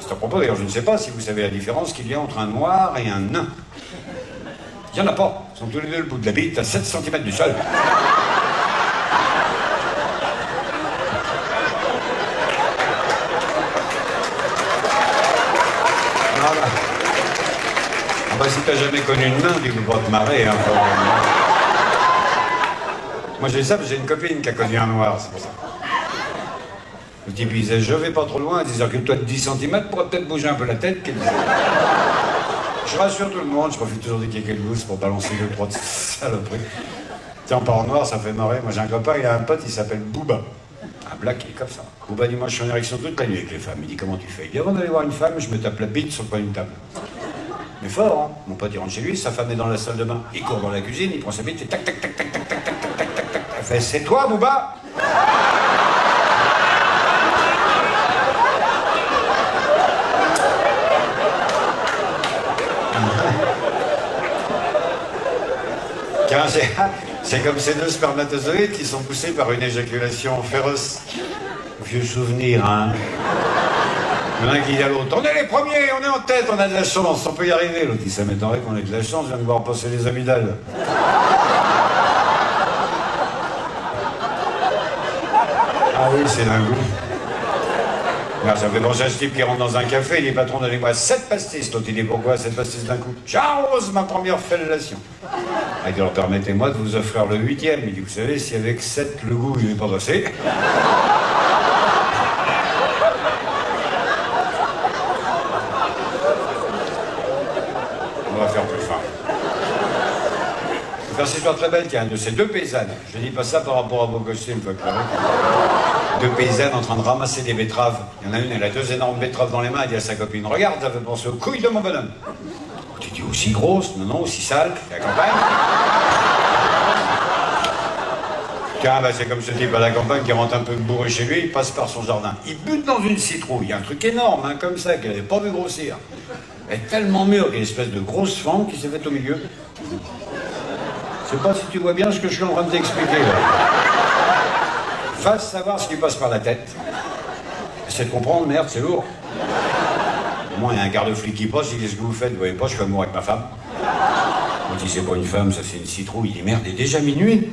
C'est à propos, d'ailleurs, je ne sais pas si vous savez la différence qu'il y a entre un noir et un nain. Il n'y en a pas. Ils sont tous les deux le bout de la bite à 7 cm du sol. Voilà. Ah bah si t'as jamais connu une nain, tu peux pas te marrer, hein. Moi j'ai ça, j'ai une copine qui a connu un noir, c'est pour ça. Le type il disait, je vais pas trop loin, disant que toi de 10 cm pourrait peut-être bouger un peu la tête. Je rassure tout le monde, je profite toujours des kékés de douce pour balancer 2-3 saloperies. Tiens, en parlant noir, ça fait marrer. Moi j'ai un copain, il a un pote, il s'appelle Booba. Un black qui est comme ça. Booba dit, moi je suis en érection toute la nuit avec les femmes. Il dit, comment tu fais? Il dit, avant d'aller voir une femme, je me tape la bite sur le coin d'une table. Mais fort, hein. Mon pote il rentre chez lui, sa femme est dans la salle de bain. Il court dans la cuisine, il prend sa bite et tac tac tac tac tac tac tac tac tac tac tac. Elle fait, c'est toi Booba? Car c'est comme ces deux spermatozoïdes qui sont poussés par une éjaculation féroce. Vieux souvenir, hein. Il y en a un qui dit à l'autre, on est les premiers, on est en tête, on a de la chance, on peut y arriver. L'autre dit, ça m'étonnerait qu'on ait de la chance, je viens de voir passer les amygdales. Ah oui, c'est dingue. Alors, ça fait penser à ce type qui rentre dans un café, il dit, patron, donnez-moi 7 pastis. L'autre, il dit, pourquoi 7 pastis d'un coup? J'arrose ma première fellation. Il dit, alors permettez-moi de vous offrir le 8e. Il dit, vous savez, si avec 7, le goût, il n'est pas passé. On va faire plus fin. Je vais faire cette histoire très belle, tiens, de ces deux paysannes. Je ne dis pas ça par rapport à vos costumes, faut clair. Deux paysannes en train de ramasser des betteraves. Il y en a une, elle a 2 énormes betteraves dans les mains, elle dit à sa copine, regarde, ça fait penser aux couilles de mon bonhomme. Tu dis aussi grosse? Non, non, aussi sale, la campagne. Tiens, bah, c'est comme ce type à la campagne qui rentre un peu bourré chez lui, il passe par son jardin. Il bute dans une citrouille, un truc énorme, hein, comme ça, qu'elle n'avait pas vu grossir. Elle est tellement mûre qu'il y a une espèce de grosse fente qui s'est faite au milieu. Je sais pas si tu vois bien ce que je suis en train de t'expliquer, là. Va savoir ce qui passe par la tête. Essaie de comprendre, merde, c'est lourd. Au moins, il y a un garde-flic qui passe, il dit, ce que vous faites, vous voyez pas, je suis amoureux avec ma femme. On dit, c'est pas une femme, ça c'est une citrouille. Il dit, merde, il est déjà minuit.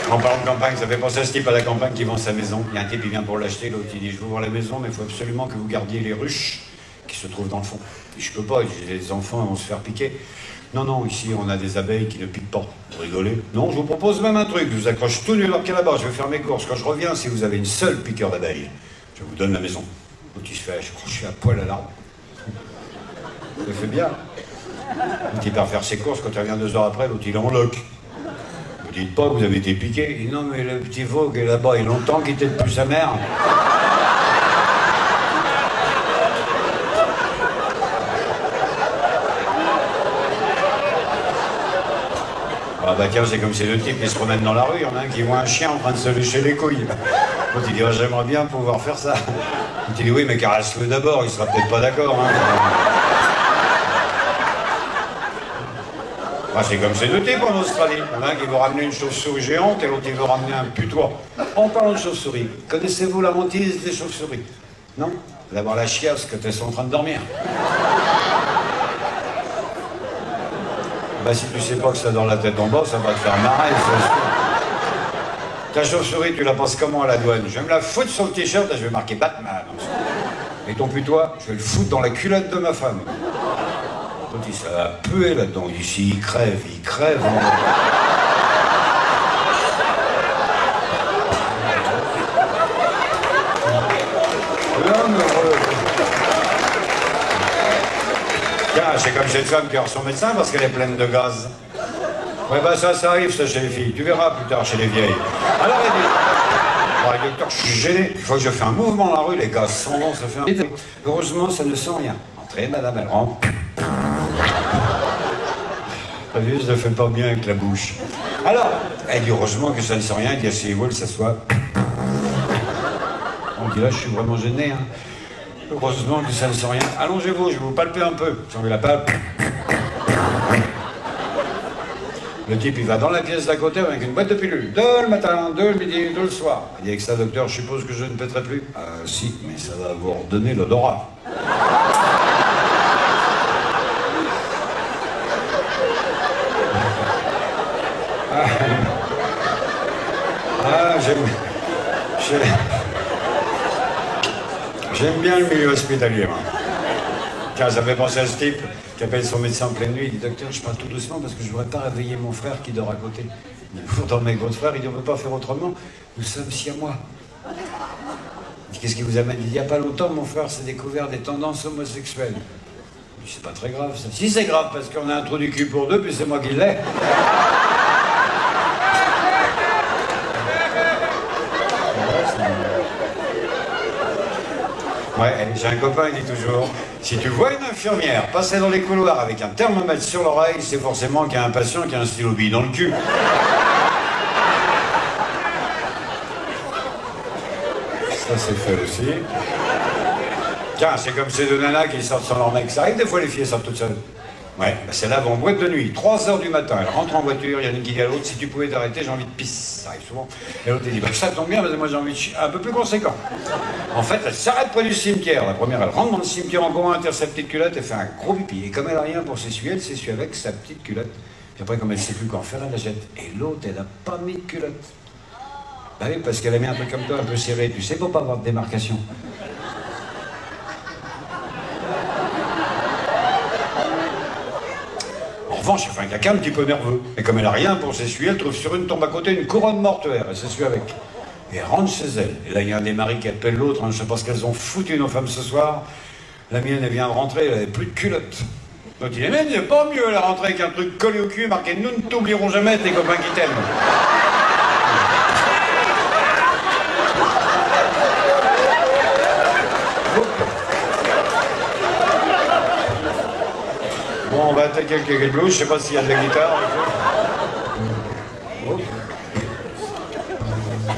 En parlant de campagne, ça fait penser à ce type à la campagne qui vend sa maison. Il y a un type qui vient pour l'acheter, l'autre il dit, je veux voir la maison, mais il faut absolument que vous gardiez les ruches qui se trouvent dans le fond. Et je peux pas, j'ai des enfants, ils vont se faire piquer. Non, non, ici on a des abeilles qui ne piquent pas. Vous rigolez? Non, je vous propose même un truc, je vous accroche tout nul là bas, je vais faire mes courses. Quand je reviens, si vous avez une seule piqueur d'abeilles, je vous donne la maison. L'autre il se fait, je crois que je suis à poil à l'arbre. Ça fait bien. L'autre il part faire ses courses, quand il revient 2 heures après, l'autre il est en loc. Vous dites pas que vous avez été piqué? Il dit non mais le petit veau qui est là-bas, il a longtemps quitté depuis sa mère. Ah bah tiens, c'est comme ces deux types qui se promènent dans la rue, il y en a un qui voit un chien en train de se lécher les couilles. L'autre il dit, oh, j'aimerais bien pouvoir faire ça. L'autre il dit, oui mais caresse-le d'abord, il sera peut-être pas d'accord. Hein. Ah, c'est comme ces deux types en Australie. Il y en a un qui veut ramener une chauve-souris géante et l'autre il veut ramener un putois. En parlant de chauve-souris, connaissez-vous la hantise des chauves-souris? Non? D'avoir la chiasse quand elles sont en train de dormir. Bah si tu sais pas que ça dort la tête en bas, ça va te faire marrer, c'est sûr. Ta chauve-souris, tu la passes comment à la douane? Je vais me la foutre sur le t-shirt, je vais marquer Batman. Et ton putois, je vais le foutre dans la culotte de ma femme. L'autre il dit, ça va puer là-dedans. Il dit, si il crève, il crève. Hein. L'homme heureux. Tiens, c'est comme cette femme qui a son médecin parce qu'elle est pleine de gaz. Ouais, bah ça arrive, ça, chez les filles. Tu verras plus tard chez les vieilles. Alors, elle dit, oh, docteur, je suis gêné. Il faut que je fasse un mouvement dans la rue, les gaz sont longs, ça fait un... Heureusement, ça ne sent rien. Entrez, madame, elle rentre. T'as vu, ça ne fait pas bien avec la bouche. Alors, elle dit, heureusement que ça ne sent rien. Elle dit, asseyez-vous, elle s'assoit. On dit, là, je suis vraiment gêné. Hein. Heureusement que ça ne sent rien. Allongez-vous, je vais vous palper un peu. J'en vais la palpe. Le type, il va dans la pièce d'à côté avec une boîte de pilules. 2 le matin, 2 le midi, 2 le soir. Il dit avec ça, docteur, je suppose que je ne pèterai plus. Si, mais ça va vous redonner l'odorat. J'aime bien le milieu hospitalier, moi. Tiens, ça fait penser à ce type qui appelle son médecin en pleine nuit. Il dit, docteur, je parle tout doucement parce que je ne voudrais pas réveiller mon frère qui dort à côté. Il dit, vous dormez avec votre frère? Il dit, on ne peut pas faire autrement. Nous sommes siamois. Il dit, qu'est-ce qui vous amène? Il dit, il n'y a pas longtemps, mon frère s'est découvert des tendances homosexuelles. Il dit, c'est pas très grave, ça. Si, c'est grave, parce qu'on a un trou du cul pour deux, puis c'est moi qui l'ai. Ouais, j'ai un copain, il dit toujours, si tu vois une infirmière passer dans les couloirs avec un thermomètre sur l'oreille, c'est forcément qu'il y a un patient qui a un stylo bille dans le cul. Ça, c'est fait aussi. Tiens, c'est comme ces deux nanas qui sortent sans leur mec. Ça arrive des fois, les filles sortent toutes seules. Ouais, bah c'est là, en boîte de nuit, 3 h du matin, elle rentre en voiture, il y en a une qui dit à l'autre, si tu pouvais t'arrêter, j'ai envie de pisse. Ça arrive souvent. Et l'autre, elle dit, bah ça tombe bien, parce que moi j'ai envie de chier. Un peu plus conséquent. En fait, elle s'arrête près du cimetière. La première, elle rentre dans le cimetière en courant, elle tire sa petite culotte, elle fait un gros pipi. Et comme elle a rien pour s'essuyer, elle s'essuie avec sa petite culotte. Puis après, comme elle sait plus quoi en faire, elle la jette. Et l'autre, elle a pas mis de culotte. Bah oui, parce qu'elle a mis un truc comme toi, un peu serré, tu sais, pour pas avoir de démarcation. En revanche, elle fait un caca un petit peu nerveux. Et comme elle a rien pour s'essuyer, elle trouve sur une tombe à côté une couronne mortuaire. Elle s'essuie avec. Et elle rentre chez elle. Et là, il y a un des maris qui appelle l'autre. Hein, je sais pas ce qu'elles ont foutu, nos femmes, ce soir. La mienne, elle vient de rentrer, elle avait plus de culotte. Donc il dit, mais c'est pas mieux, elle est rentrée avec un truc collé au cul, marqué « Nous ne t'oublierons jamais, tes copains qui t'aiment ». Bon, on va attaquer quelques blues, je sais pas s'il y a de la guitare. Oh.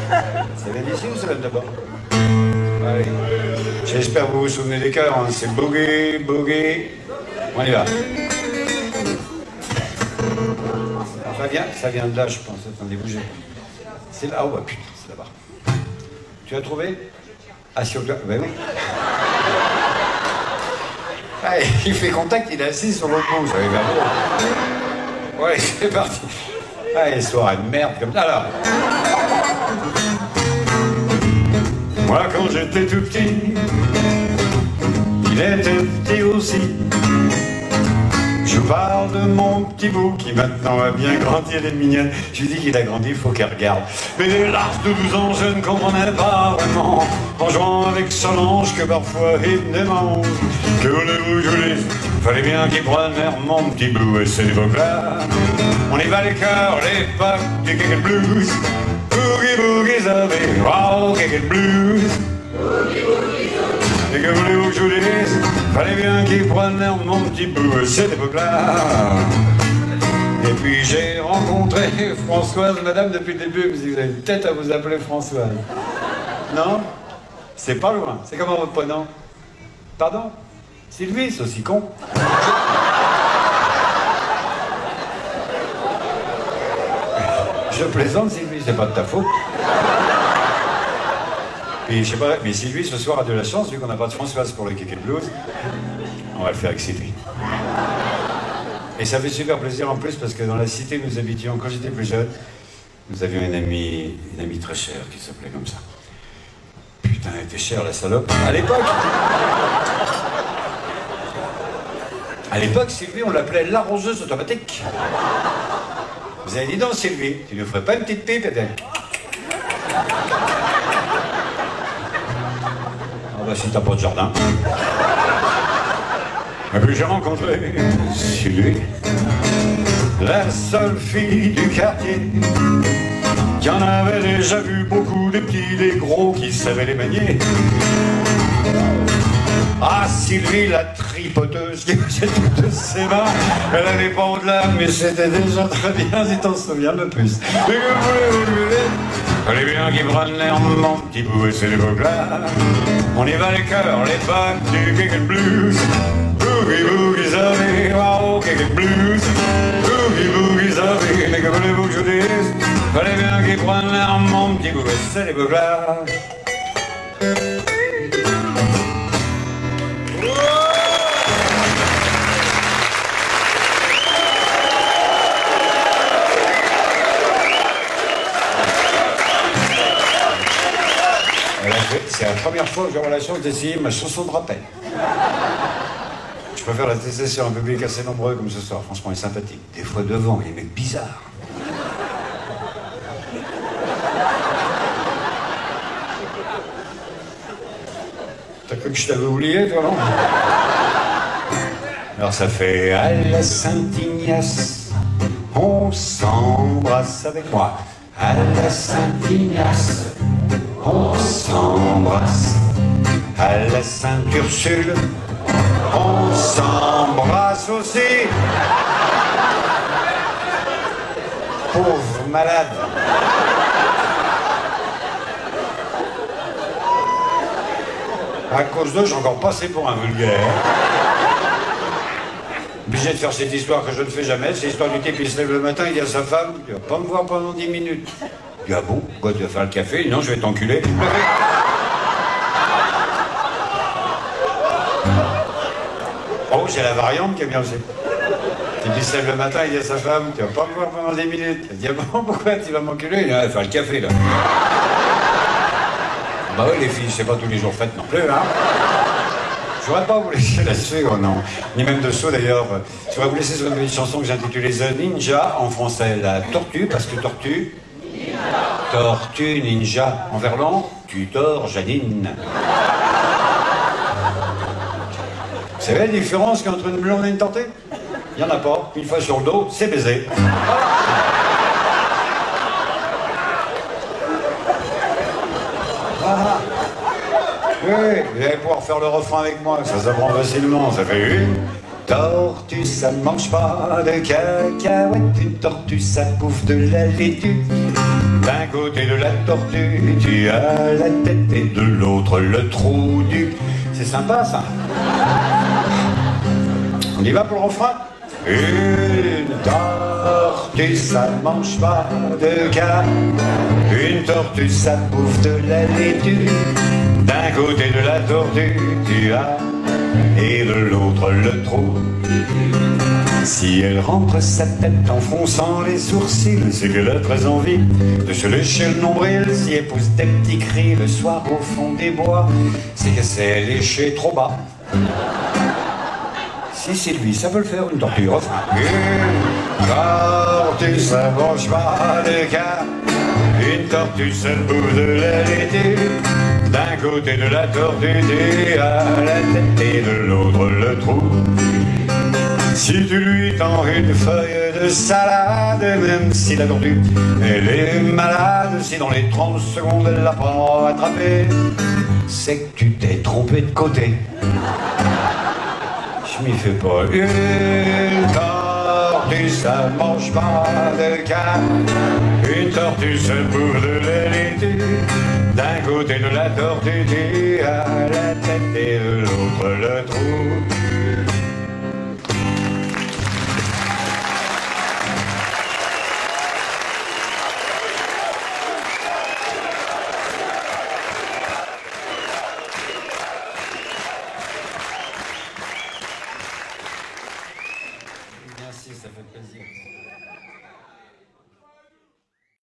Ça vient d'ici ou ça vient de là-bas? Allez. J'espère que vous vous souvenez des chœurs, hein. C'est boogie, boogie. On y va. Ça vient de là, je pense. Attendez, bougez. C'est là. Oh, bah putain, c'est là-bas. Tu as trouvé? Assis au cœur. Ben oui. Ah, il fait contact, il est assis sur l'autre bout, ça va bien beau. Ouais, c'est parti. Ah, les soirées de merde comme ça, alors. Moi, quand j'étais tout petit, il était petit aussi. Je parle de mon petit bout qui maintenant a bien grandi, elle est mignonne. Je lui dis qu'il a grandi, il faut qu'elle regarde. Mais l'âge de 12 ans, je ne comprenais pas vraiment, en jouant avec Solange que parfois il me demande. Que voulez-vous, je vous dis, fallait bien qu'il prenne l'air, mon petit bout, et c'est l'époque-là. On y va les cœurs, l'époque du Kick Blues. Boogie boogie zappé, oh Kick Blues. Boogie boogie zappé. Et que voulez-vous que je vous dise, fallait bien qu'il prenne l'air, mon petit bout, et cette époque-là. Et puis j'ai rencontré Françoise, madame, depuis le début, elle me dit, vous avez une tête à vous appeler Françoise. Non? C'est pas loin. C'est comment votre prénom? Pardon? Sylvie, c'est aussi con. Je plaisante, Sylvie, c'est pas de ta faute. Et je sais pas, mais Sylvie, ce soir, a de la chance, vu qu'on n'a pas de Françoise pour le Kick and Blues. On va le faire avec Sylvie. Et ça fait super plaisir en plus, parce que dans la cité où nous habitions, quand j'étais plus jeune, nous avions une amie très chère qui s'appelait comme ça. Putain, elle était chère, la salope. À l'époque, Sylvie, on l'appelait l'arroseuse automatique. Vous avez dit non, Sylvie, tu ne ferais pas une petite pipe? Ah bah si t'as pas de jardin. Et puis j'ai rencontré Sylvie, la seule fille du quartier, qui en avait déjà vu beaucoup, des petits, des gros, qui savaient les manier. Ah, Sylvie, la tripoteuse qui faisait toutes ses mains, elle allait pas au-delà, mais c'était déjà très bien, si t'en souviens le plus. Fallait bien qu'il prenne l'air, mon petit bout, et c'est l'époque-là. On y va les cœurs, les bacs du Kick and Blues. Boogie boogie zappé, oh Kick and Blues. Boogie boogie zappé, Fallait bien qu'ils prennent l'air, mon petit bout, c'est les beuglards. C'est la première fois que j'aurai la chance d'essayer ma chanson de rappel. Je préfère la tester sur un public assez nombreux comme ce soir. Franchement, elle est sympathique. Des fois devant, il y a des mecs bizarres. T'as cru que je t'avais oublié, toi, non? Alors ça fait à la Saint-Ignace, on s'embrasse avec moi. À la Saint-Ignace, on s'embrasse. À la Sainte-Ursule, on s'embrasse aussi. Pauvre malade. À cause d'eux, j'ai encore passé pour un vulgaire. Obligé de faire cette histoire que je ne fais jamais. C'est l'histoire du type qui se lève le matin, il dit à sa femme, tu vas pas me voir pendant 10 minutes. Il dit, ah bon, quoi, tu vas faire le café? Non, je vais t'enculer. Oh, j'ai la variante qui est bien aussi. Il se lève le matin, il dit à sa femme, tu vas pas me voir pendant 10 minutes. Elle dit, ah bon, pourquoi tu vas m'enculer? Il dit, ah, faire le café, là. Bah oui, les filles, c'est pas tous les jours faites non plus, hein. Je voudrais pas vous laisser là-dessus, oh non. Ni même dessous, d'ailleurs. Je voudrais vous laisser sur une petite chanson que j'ai intitulée The Ninja, en français, la tortue, parce que tortue... Tortue, ninja. En verlan, tu dors, Janine. Vous savez la différence qu'entre une blonde et une tortue? Il n'y en a pas. Une fois sur le dos, c'est baisé. Ah. Oui, vous allez pouvoir faire le refrain avec moi, ça s'apprend facilement. Ça fait une tortue, ça ne mange pas de cacahuètes. Une tortue, ça bouffe de la laitue. D'un côté de la tortue, tu as la tête et de l'autre le trou du... C'est sympa, ça. On y va pour le refrain? Une tortue, ça ne mange pas de cacahuètes. Une tortue, ça bouffe de la laitue. D'un côté de la tortue, tu as, et de l'autre le trou. Si elle rentre sa tête en fronçant les sourcils, c'est qu'elle a très envie de se lécher le nombril. Si elle pousse des petits cris le soir au fond des bois, c'est qu'elle s'est léchée trop bas. Si c'est lui, ça peut le faire, une tortue, refrain. Une tortue, ça mange pas de cas. Une tortue, ça bouffe de la laitue. D'un côté de la tortue, tu as la tête et de l'autre le trou. Si tu lui tends une feuille de salade, même si la tortue, elle est malade, si dans les 30 secondes elle l'a pas attrapée, c'est que tu t'es trompé de côté. Je m'y fais pas. Une tortue, ça mange pas de canne. Une tortue se bouffe de la laitue. D'un côté de la tortue, tu as la tête et de l'autre le trou. Merci, ça fait plaisir.